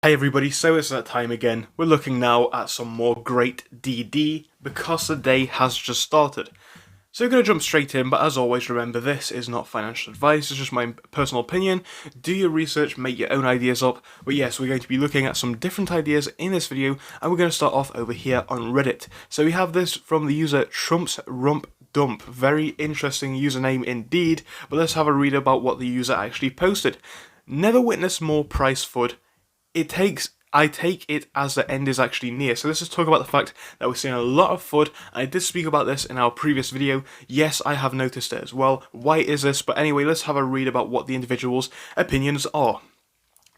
Hey everybody, so it's that time again. We're looking now at some more great DD because the day has just started. So we're going to jump straight in, but as always, remember this is not financial advice, it's just my personal opinion. Do your research, make your own ideas up. But yes, we're going to be looking at some different ideas in this video, and we're going to start off over here on Reddit. So we have this from the user Trump's Rump Dump. Very interesting username indeed, but let's have a read about what the user actually posted. Never witnessed more price FUD. I take it as the end is actually near. So let's just talk about the fact that we're seeing a lot of FUD. I did speak about this in our previous video. Yes, I have noticed it as well. Why is this? But anyway, let's have a read about what the individual's opinions are.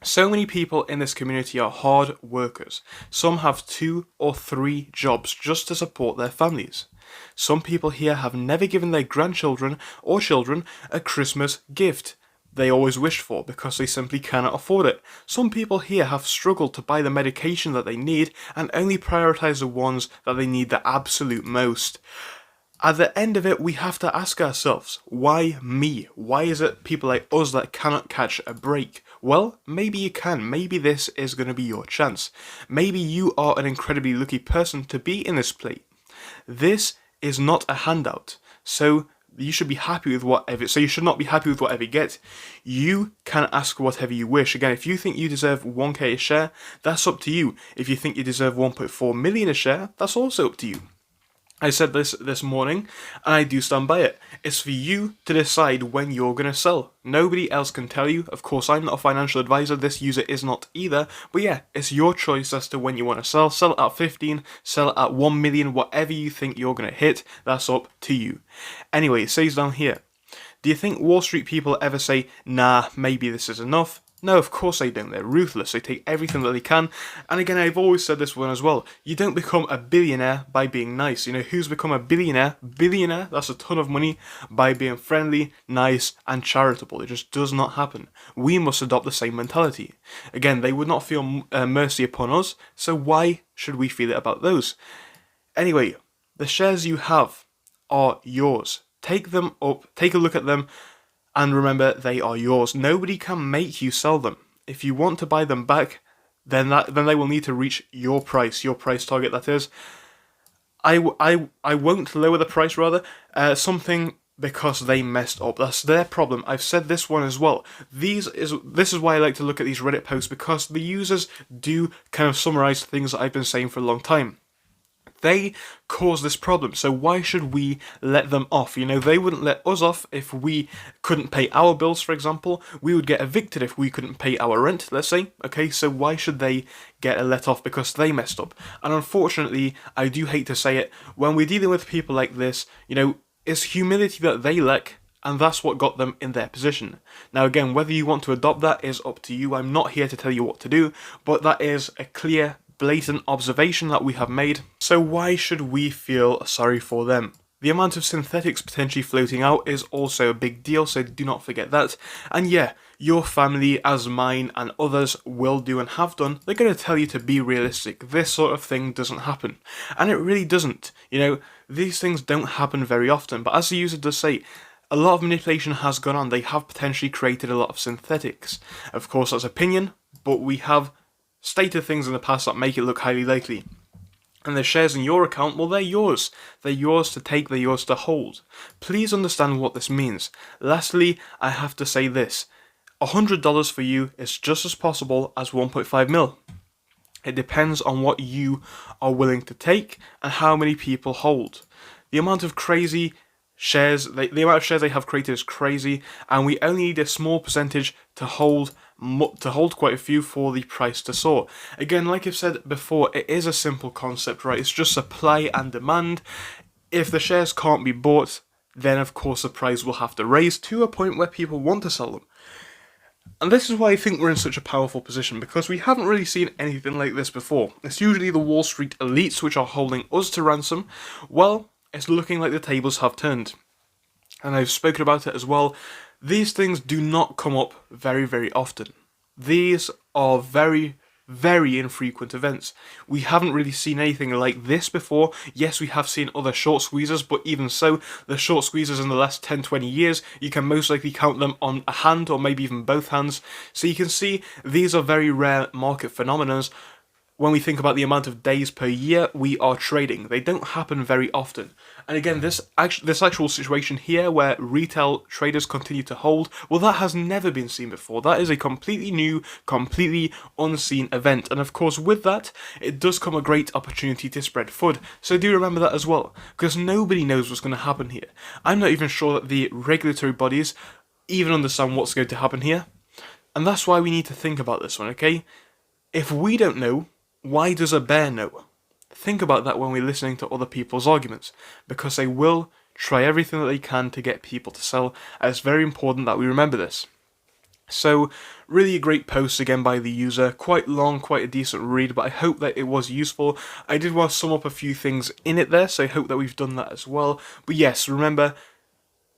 So many people in this community are hard workers. Some have 2 or 3 jobs just to support their families. Some people here have never given their grandchildren or children a Christmas gift they always wish for because they simply cannot afford it. Some people here have struggled to buy the medication that they need and only prioritize the ones that they need the absolute most. At the end of it, we have to ask ourselves, why me? Why is it people like us that cannot catch a break? Well, maybe you can. Maybe this is going to be your chance. Maybe you are an incredibly lucky person to be in this plate. This is not a handout. So you should be happy with whatever. So you should not be happy with whatever you get. You can ask whatever you wish. Again, if you think you deserve 1k a share, that's up to you. If you think you deserve 1.4 million a share, that's also up to you. I said this morning, and I do stand by it. It's for you to decide when you're going to sell. Nobody else can tell you. Of course, I'm not a financial advisor. This user is not either. But yeah, it's your choice as to when you want to sell. Sell it at 15, sell it at 1 million, whatever you think you're going to hit, that's up to you. Anyway, it says down here, do you think Wall Street people ever say, nah, maybe this is enough? No, of course they don't. They're ruthless. They take everything that they can. And again, I've always said this one as well. You don't become a billionaire by being nice. You know, who's become a billionaire? Billionaire, that's a ton of money, by being friendly, nice, and charitable. It just does not happen. We must adopt the same mentality. Again, they would not feel mercy upon us, so why should we feel it about those? Anyway, the shares you have are yours. Take them up, take a look at them, and remember, they are yours. Nobody can make you sell them. If you want to buy them back, then they will need to reach your price target, that is. I won't lower the price, rather. Something because they messed up. That's their problem. I've said this one as well. This is why I like to look at these Reddit posts, because the users do kind of summarize things that I've been saying for a long time. They caused this problem, so why should we let them off? You know, they wouldn't let us off if we couldn't pay our bills, for example. We would get evicted if we couldn't pay our rent, let's say. Okay, so why should they get a let off because they messed up? And unfortunately, I do hate to say it, when we're dealing with people like this, you know, it's humility that they lack, and that's what got them in their position. Now again, whether you want to adopt that is up to you. I'm not here to tell you what to do, but that is a clear, blatant observation that we have made. So why should we feel sorry for them? The amount of synthetics potentially floating out is also a big deal, so do not forget that. And yeah, your family, as mine and others will do and have done, they're going to tell you to be realistic. This sort of thing doesn't happen. And it really doesn't. You know, these things don't happen very often, but as the user does say, a lot of manipulation has gone on. They have potentially created a lot of synthetics. Of course, that's opinion, but we have stated things in the past that make it look highly likely. And the shares in your account, well, they're yours. They're yours to take, they're yours to hold. Please understand what this means. Lastly, I have to say this. $100 for you is just as possible as 1.5 mil. It depends on what you are willing to take and how many people hold. The amount of crazy shares, the amount of shares they have created is crazy, and we only need a small percentage to hold quite a few for the price to soar. Again, like I've said before, it is a simple concept, right? It's just supply and demand. If the shares can't be bought, then of course the price will have to raise to a point where people want to sell them. And this is why I think we're in such a powerful position, because we haven't really seen anything like this before. It's usually the Wall Street elites which are holding us to ransom. Well, it's looking like the tables have turned. And I've spoken about it as well. These things do not come up very, very often. These are very very infrequent events. We haven't really seen anything like this before. Yes, we have seen other short squeezes, but even so, the short squeezes in the last 10-20 years, you can most likely count them on a hand or maybe even both hands. So you can see these are very rare market phenomena. When we think about the amount of days per year we are trading, they don't happen very often. And again, this actual situation here where retail traders continue to hold, well, that has never been seen before. That is a completely new, completely unseen event. And of course, with that, it does come a great opportunity to spread FUD. So do remember that as well, because nobody knows what's going to happen here. I'm not even sure that the regulatory bodies even understand what's going to happen here. And that's why we need to think about this one, okay? If we don't know, why does a bear know? Think about that when we're listening to other people's arguments, because they will try everything that they can to get people to sell, and it's very important that we remember this. So, really a great post again by the user, quite long, quite a decent read, but I hope that it was useful. I did want to sum up a few things in it there, so I hope that we've done that as well. But yes, remember,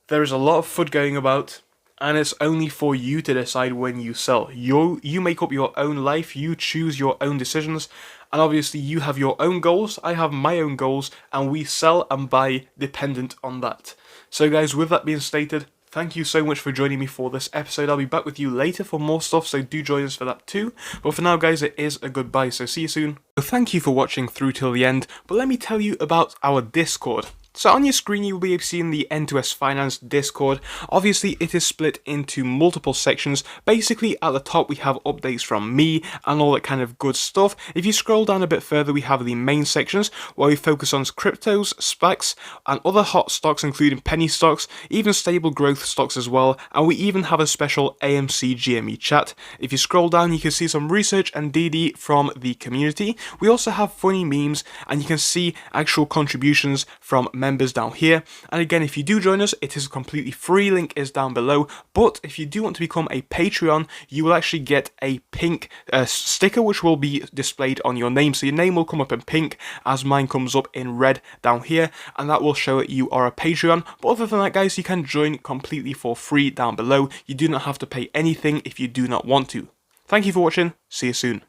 there is a lot of FUD going about, and it's only for you to decide when you sell. You make up your own life, you choose your own decisions, and obviously you have your own goals, I have my own goals, and we sell and buy dependent on that. So guys, with that being stated, thank you so much for joining me for this episode. I'll be back with you later for more stuff, so do join us for that too. But for now guys, it is a goodbye, so see you soon. So thank you for watching through till the end, but let me tell you about our Discord. So on your screen you will be able to see the N2S Finance Discord. Obviously it is split into multiple sections. Basically at the top we have updates from me and all that kind of good stuff. If you scroll down a bit further we have the main sections where we focus on cryptos, SPACs and other hot stocks including penny stocks, even stable growth stocks as well, and we even have a special AMC GME chat. If you scroll down you can see some research and DD from the community. We also have funny memes and you can see actual contributions from members down here. And again, if you do join us, it is completely free, link is down below. But if you do want to become a Patreon, you will actually get a pink sticker which will be displayed on your name. So your name will come up in pink as mine comes up in red down here, and that will show that you are a Patreon. But other than that guys, you can join completely for free down below. You do not have to pay anything if you do not want to. Thank you for watching, see you soon.